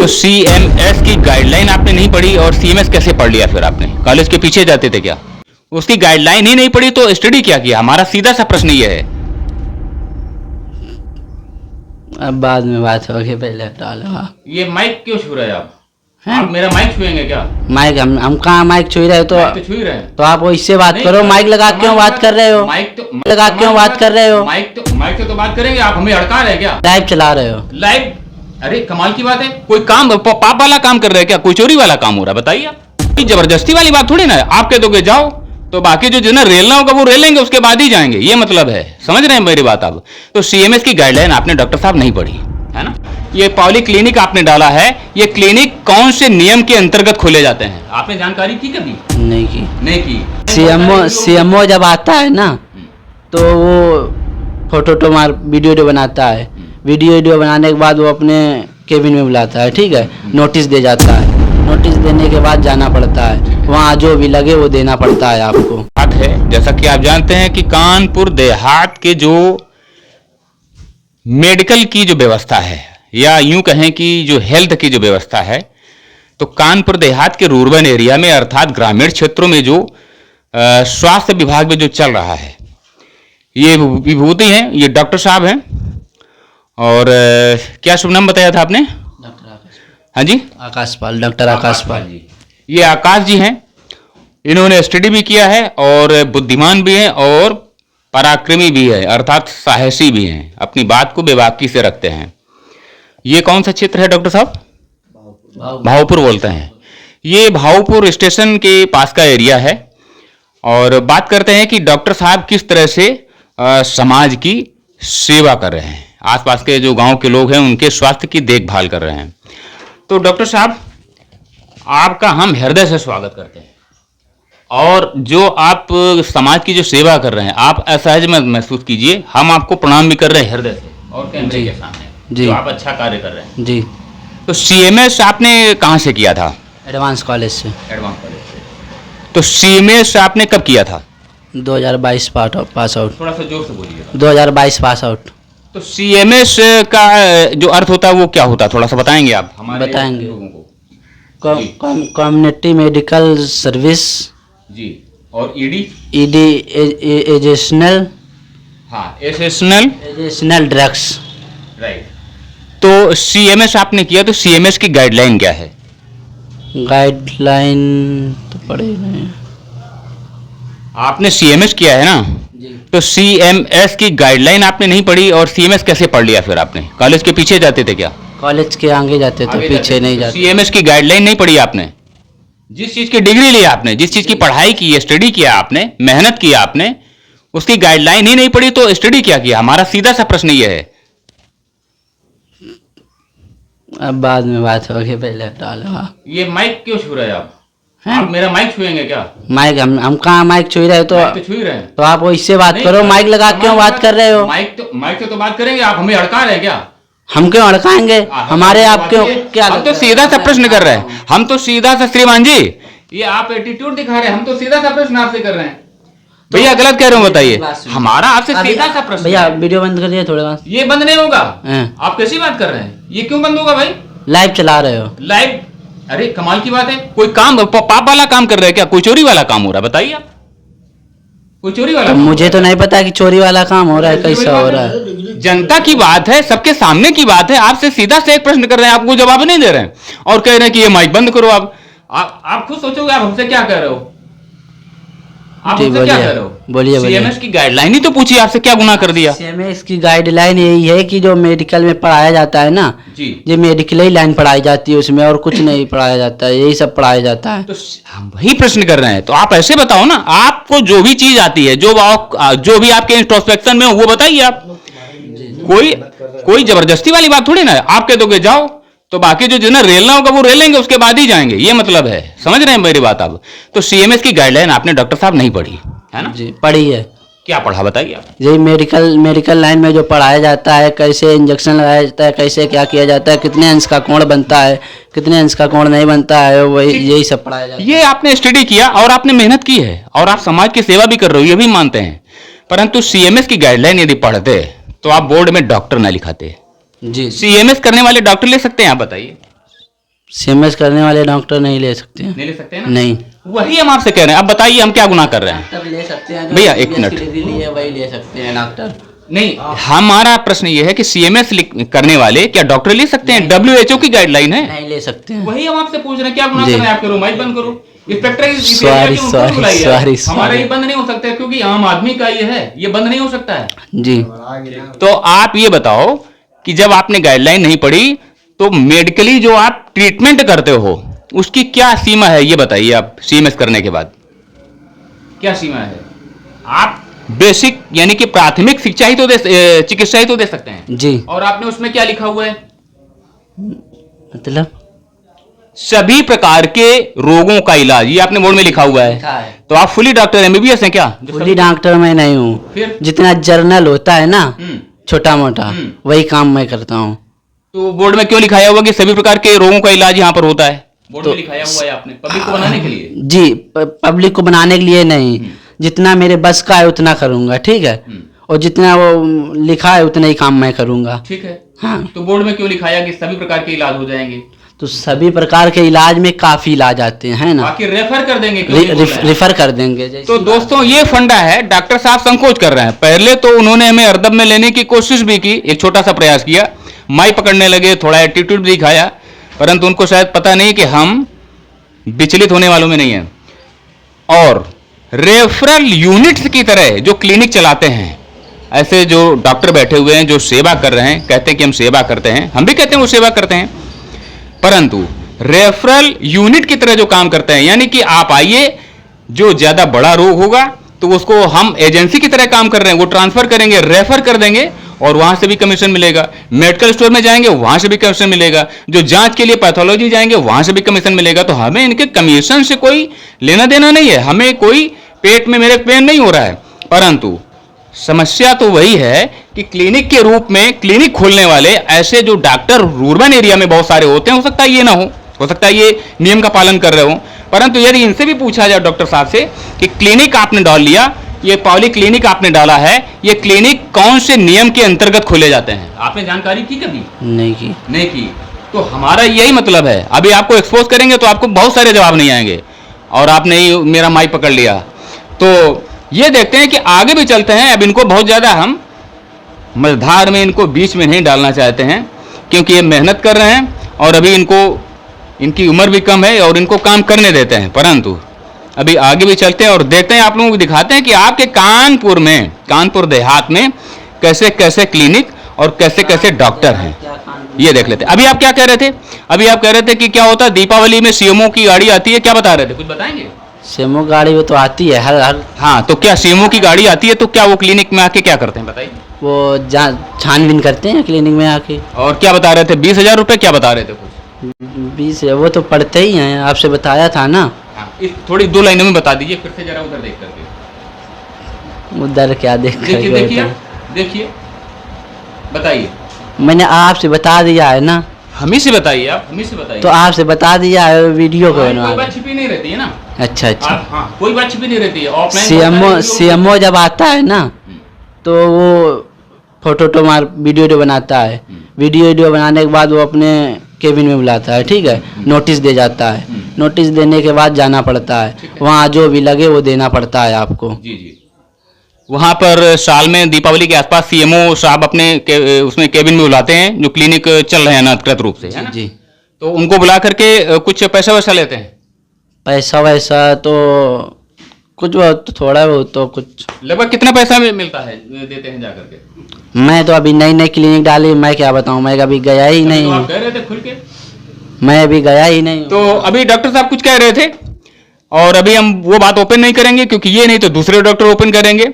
तो सीएमएस की गाइडलाइन आपने नहीं पढ़ी और सीएमएस कैसे पढ़ लिया फिर आपने? कॉलेज के पीछे जाते थे क्या? उसकी गाइडलाइन ही नहीं पढ़ी तो स्टडी क्या किया? हमारा सीधा सा प्रश्न ये है। अब बाद में बात होगी, पहले हटा लो आप। ये माइक क्यों छू रहे हैं आप? हैं? आप मेरा माइक छुएंगे क्या? माइक हम कहाँ माइक छू रहे हो? तो माइक तो छू ही रहे हैं। तो आप इससे बात नहीं, करो, माइक लगा क्यों बात कर रहे हो? माइक तो लगा क्यों बात कर रहे हो? माइक से तो बात करेंगे, आप हमें अड़का रहे हैं क्या? लाइव चला रहे हो? लाइव? अरे कमाल की बात है, कोई काम पाप वाला काम कर रहे हैं क्या? कोई चोरी वाला काम हो रहा है? बताइए आप। जबरदस्ती वाली बात थोड़ी ना है। आप कह दोगे जाओ तो बाकी जो ना रेलना होगा वो रेलेंगे, उसके बाद ही जाएंगे, ये मतलब है। समझ रहे हैं मेरी बात आप? तो सीएमएस की गाइडलाइन आपने डॉक्टर साहब नहीं पढ़ी है ना। ये पॉली क्लिनिक आपने डाला है, ये क्लिनिक कौन से नियम के अंतर्गत खोले जाते हैं? आपने जानकारी की कभी? नहीं की। नहीं की। सीएमओ जब आता है ना तो वो फोटो मार वीडियो बनाता है। वीडियो बनाने के बाद वो अपने केबिन में बुलाता है, ठीक है, नोटिस दे जाता है। नोटिस देने के बाद जाना पड़ता है, वहाँ जो भी लगे वो देना पड़ता है आपको। बात है जैसा कि आप जानते हैं कि कानपुर देहात के जो मेडिकल की जो व्यवस्था है, या यूं कहें कि जो हेल्थ की जो व्यवस्था है, तो कानपुर देहात के रूरबन एरिया में अर्थात ग्रामीण क्षेत्रों में जो स्वास्थ्य विभाग में जो चल रहा है, ये विभूति हैं, ये डॉक्टर साहब हैं। और क्या शुभ नाम बताया था आपने? हाँ जी, आकाश पाल, डॉक्टर आकाश पाल जी। ये आकाश जी हैं, इन्होंने स्टडी भी किया है और बुद्धिमान भी हैं और पराक्रमी भी है, अर्थात साहसी भी हैं, अपनी बात को बेबाकी से रखते हैं। ये कौन सा क्षेत्र है डॉक्टर साहब? भावपुर बोलते हैं। ये भावपुर स्टेशन के पास का एरिया है। और बात करते हैं कि डॉक्टर साहब किस तरह से समाज की सेवा कर रहे हैं, आसपास के जो गांव के लोग हैं उनके स्वास्थ्य की देखभाल कर रहे हैं। तो डॉक्टर साहब, आपका हम हृदय से स्वागत करते हैं। और जो आप समाज की जो सेवा कर रहे हैं, आप असहज मत महसूस कीजिए, हम आपको प्रणाम भी कर रहे हैं हृदय से और कैमरे के सामने जी। जो आप अच्छा कार्य कर रहे हैं जी। तो सीएमएस आपने कहाँ से किया था? एडवांस कॉलेज से। एडवांस कॉलेज से। तो सीएमएस आपने कब किया था? 2022 पास आउट। थोड़ा सा जोर से बोलिए। 2022 पास आउट। तो सीएमएस का जो अर्थ होता है वो क्या होता है, थोड़ा सा बताएंगे आप हमारे बताएंगे लोगों को? कम्युनिटी मेडिकल सर्विस जी। और ईडी एजेशनल। हाँ, एजेशनल ड्रग्स। राइट। तो सीएमएस आपने किया, तो सीएमएस की गाइडलाइन क्या है? गाइडलाइन तो पढ़े नहीं। आपने सीएमएस किया है ना जी। तो सीएमएस की गाइडलाइन आपने नहीं पढ़ी और सीएमएस कैसे पढ़ लिया फिर आपने? कॉलेज के पीछे जाते थे क्या? कॉलेज के आगे जाते थे, पीछे नहीं जाते। सीएमएस की गाइडलाइन नहीं पढ़ी आपने? जिस चीज की डिग्री ली आपने, जिस चीज की पढ़ाई की, स्टडी किया आपने, मेहनत की आपने, उसकी गाइडलाइन ही नहीं पढ़ी तो स्टडी क्या किया? हमारा सीधा सा प्रश्न ये है। अब बाद में बात होगी, पहले हटा लो आप। ये माइक क्यों छू रहे हैं आप? हैं? आप मेरा माइक छुएंगे क्या? माइक हम कहाँ माइक छू रहे हो? माइक तो छू ही रहे हैं। तो आप इससे बात नहीं, करो, माइक लगा क्यों बात कर रहे हो? माइक से तो बात करेंगे, आप हमें अड़का रहे हैं क्या? हम क्यों अड़काएंगे? हमारे आप क्यों क्या? हम तो सीधा सा प्रश्न कर रहे हैं, हम तो सीधा सा, श्रीमान जी ये आप एटीट्यूड दिखा रहे हैं, हम तो सीधा सा प्रश्न आपसे कर रहे हैं। भैया गलत कह रहे हो बताइए, हमारा आपसे सीधा सा प्रश्न। भैया वीडियो बंद करिए थोड़े बाद। ये बंद नहीं होगा। हैं? आप कैसी बात कर रहे हैं? ये क्यों बंद होगा भाई? लाइव चला रहे हो? लाइव? अरे कमाल की बात है, कोई काम पाप वाला काम कर रहे हैं क्या? कोई चोरी वाला काम हो रहा है? बताइए आप। कोई चोरी वाला? तो मुझे तो नहीं पता कि चोरी वाला काम हो रहा है, कैसा हो रहा है। जनता की बात है, सबके सामने की बात है, आपसे सीधा से एक प्रश्न कर रहे हैं, आपको जवाब नहीं दे रहे हैं और कह रहे हैं कि ये माइक बंद करो। आप खुद सोचोगे आप हमसे क्या कह रहे हो? आप हमसे क्या कह रहे हो? बोलिए। सीएमएस की गाइडलाइन ही तो पूछी, आपसे क्या गुनाह कर दिया? सीएमएस की गाइडलाइन यही है कि जो मेडिकल में पढ़ाया जाता है ना जी, ये मेडिकल ही लाइन पढ़ाई जाती है, उसमें और कुछ नहीं पढ़ाया जाता है, यही सब पढ़ाया जाता है। तो हम वही प्रश्न कर रहे हैं, तो आप ऐसे बताओ ना, आपको जो भी चीज आती है, जो भी आपके इंट्रोस्पेक्शन में हो वो बताइए आप। कोई जबरदस्ती वाली बात थोड़ी ना है। आप कह दोगे जाओ तो बाकी जो ना रेलना होगा वो रेलेंगे, उसके बाद ही जाएंगे, ये मतलब है। समझ रहे हैं मेरी बात आप? तो सीएमएस की गाइडलाइन आपने डॉक्टर साहब नहीं पढ़ी है ना? जी पढ़ी है। क्या पढ़ा बताइए आप? यही मेडिकल लाइन में जो पढ़ाया जाता है, कैसे इंजेक्शन लगाया जाता है, कैसे क्या किया जाता है, कितने अंश का कोण बनता है, कितने अंश का कोण नहीं बनता है, वही यही सब पढ़ाया जाता है। ये आपने स्टडी किया और आपने मेहनत की है और आप समाज की सेवा भी कर रहे हो, ये भी मानते हैं। परंतु सीएमएस की गाइडलाइन यदि पढ़ते तो आप बोर्ड में डॉक्टर ना लिखाते। जी। सीएमएस करने वाले डॉक्टर ले सकते हैं आप बताइए? सीएमएस करने वाले डॉक्टर नहीं ले सकते हैं। नहीं ले सकते हैं ना? नहीं, वही हम आपसे कह रहे हैं। अब बताइए हम क्या गुनाह कर रहे हैं? डॉक्टर ले सकते हैं। भैया, एक मिनट। लिए वही ले सकते हैं डॉक्टर। नहीं, हमारा प्रश्न ये है कि सीएमएस करने वाले क्या डॉक्टर ले सकते हैं? WHO की गाइडलाइन है। नहीं ले सकते हैं। वही हम आपसे पूछ रहे हैं, क्या गुनाह जी। कर रहे हैं? आप करो, माइक बंद करो। Inspector sorry. हमारा ये बंद नहीं हो सकता है, क्योंकि आम आदमी का ये है, ये बंद नहीं हो सकता है। जी, तो आप ये बताओ कि जब आपने गाइडलाइन नहीं पढ़ी तो मेडिकली जो आप ट्रीटमेंट करते हो उसकी क्या सीमा है, ये बताइए। आप सीएमएस करने के बाद क्या सीमा है? आप बेसिक यानी कि प्राथमिक शिक्षा ही तो चिकित्सा ही तो दे सकते हैं जी। और आपने उसमें क्या लिखा हुआ है? मतलब सभी प्रकार के रोगों का इलाज, ये आपने बोर्ड में लिखा हुआ है। तो आप फुली डॉक्टर MBBS हैं क्या? फुली डॉक्टर मैं नहीं हूँ। फिर? जितना जर्नल होता है ना, हम्म। छोटा मोटा, वही काम मैं करता हूँ। तो बोर्ड में क्यों लिखाया हुआ कि सभी प्रकार के रोगों का इलाज यहाँ पर होता है? बोर्ड में लिखाया हुआ है आपने, पब्लिक को बनाने के लिए। जी, पब्लिक को बनाने के लिए नहीं, जितना मेरे बस का है उतना करूंगा, ठीक है। और जितना वो लिखा है उतना ही काम मैं करूंगा। ठीक है। हाँ, तो बोर्ड में क्यों लिखाया कि सभी प्रकार के इलाज हो जाएंगे? तो सभी प्रकार के इलाज में काफी इलाज आते हैं ना, बाकी रेफर कर देंगे, क्यों नहीं बोल रहे हैं? रिफर कर देंगे। तो दोस्तों ये फंडा है। डॉक्टर साहब संकोच कर रहे हैं। पहले तो उन्होंने हमें अर्दब में लेने की कोशिश भी की, एक छोटा सा प्रयास किया, माई पकड़ने लगे, थोड़ा एटीट्यूड भी दिखाया, परंतु उनको शायद पता नहीं कि हम विचलित होने वालों में नहीं है। और रेफरल यूनिट्स की तरह जो क्लिनिक चलाते हैं, ऐसे जो डॉक्टर बैठे हुए हैं जो सेवा कर रहे हैं, कहते हैं कि हम सेवा करते हैं, हम भी कहते हैं वो सेवा करते हैं, परंतु रेफरल यूनिट की तरह जो काम करते हैं, यानी कि आप आइए, जो ज्यादा बड़ा रोग होगा तो उसको हम एजेंसी की तरह काम कर रहे हैं, वो ट्रांसफर करेंगे, रेफर कर देंगे और वहां से भी कमीशन मिलेगा। मेडिकल स्टोर में जाएंगे, वहां से भी कमीशन मिलेगा। जो जांच के लिए पैथोलॉजी जाएंगे, वहां से भी कमीशन मिलेगा। तो हमें इनके कमीशन से कोई लेना देना नहीं है, हमें कोई पेट में मेरे पेन नहीं हो रहा है। परंतु समस्या तो वही है कि क्लिनिक के रूप में क्लिनिक खोलने वाले ऐसे जो डॉक्टर रूरबन एरिया में बहुत सारे होते हैं, हो सकता है ये ना हो सकता है ये नियम का पालन कर रहे हो, परंतु यदि इनसे भी पूछा जाए डॉक्टर साहब से कि क्लिनिक आपने डाल लिया, ये पॉली क्लिनिक आपने डाला है, ये क्लिनिक कौन से नियम के अंतर्गत खोले जाते हैं, आपने जानकारी की कभी? नहीं की। तो हमारा यही मतलब है। अभी आपको एक्सपोज करेंगे तो आपको बहुत सारे जवाब नहीं आएंगे और आपने ही मेरा माइक पकड़ लिया। तो ये देखते हैं कि आगे भी चलते हैं। अब इनको बहुत ज्यादा हम मझधार में, इनको बीच में नहीं डालना चाहते हैं, क्योंकि ये मेहनत कर रहे हैं और अभी इनकी उम्र भी कम है और इनको काम करने देते हैं। परंतु अभी आगे भी चलते हैं और देखते हैं, आप लोगों को दिखाते हैं कि आपके कानपुर देहात में कैसे कैसे क्लिनिक और कैसे कैसे डॉक्टर हैं, ये देख लेते हैं। अभी आप क्या कह रहे थे? अभी आप कह रहे थे कि क्या होता है, दीपावली में सीएमओ की गाड़ी आती है, क्या बता रहे थे, कुछ बताएंगे? सीएमओ गाड़ी वो तो आती है हर हाँ, तो क्या सीएमओ की गाड़ी आती है तो क्या वो क्लिनिक में आके क्या करते हैं, बताइए? वो छानबीन करते हैं क्लिनिक में आके। और क्या बता रहे थे? 20,000 रुपए क्या बता रहे थे कुछ? 20 वो तो पढ़ते ही हैं, आपसे बताया था ना। इस थोड़ी 2 लाइनों में बता दीजिए, फिर से जरा उधर देख करके। उधर क्या देखिए बताइए। मैंने आपसे बता दिया है ना। हम ही से बताइए, आप हम ही से बताइए। तो आपसे बता दिया है, वीडियो को कोई बात छिपी नहीं रहती है ना। अच्छा हाँ, कोई बात छिपी नहीं रहती है। ऑफलाइन सीएमओ जब आता है ना तो वो फोटो मार वीडियो बनाता है। वीडियो बनाने के बाद वो अपने केबिन में बुलाता है, ठीक है, नोटिस दे जाता है। नोटिस देने के बाद जाना पड़ता है, वहाँ जो भी लगे वो देना पड़ता है आपको। जी। वहाँ पर साल में दीपावली के आसपास सीएमओ साहब अपने उसमें केबिन में बुलाते हैं, जो क्लिनिक चल रहे हैं अनाधिकृत रूप से, है ना? जी। तो उनको बुला करके कुछ पैसा वैसा लेते हैं? पैसा वैसा तो कुछ बहुत, थोड़ा बहुत तो कुछ। लगभग कितना पैसा मिलता है, देते हैं जाकर के? मैं तो अभी नई क्लिनिक डाली, मैं क्या बताऊं, मैं कभी गया ही नहीं। तो आप कह रहे थे खुल के, मैं अभी गया ही नहीं। तो अभी डॉक्टर साहब कुछ कह रहे थे और अभी हम वो बात ओपन नहीं करेंगे, क्योंकि ये नहीं तो दूसरे डॉक्टर ओपन करेंगे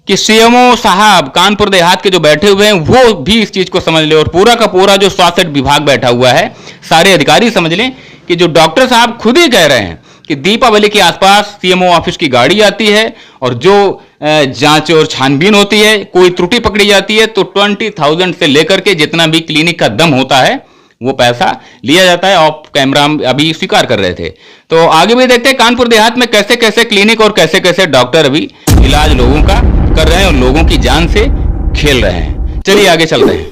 कि सीएमओ साहब कानपुर देहात के जो बैठे हुए हैं वो भी इस चीज को समझ ले, और पूरा का पूरा जो स्वास्थ्य विभाग बैठा हुआ है, सारे अधिकारी समझ लें कि जो डॉक्टर साहब खुद ही कह रहे हैं कि दीपावली के आसपास सीएमओ ऑफिस की गाड़ी आती है और जो जांच और छानबीन होती है, कोई त्रुटि पकड़ी जाती है तो 20,000 से लेकर के जितना भी क्लिनिक का दम होता है वो पैसा लिया जाता है। ऑफ कैमरा अभी स्वीकार कर रहे थे। तो आगे भी देखते हैं कानपुर देहात में कैसे कैसे क्लिनिक और कैसे कैसे डॉक्टर अभी इलाज लोगों का कर रहे हैं और लोगों की जान से खेल रहे हैं। चलिए आगे चलते हैं।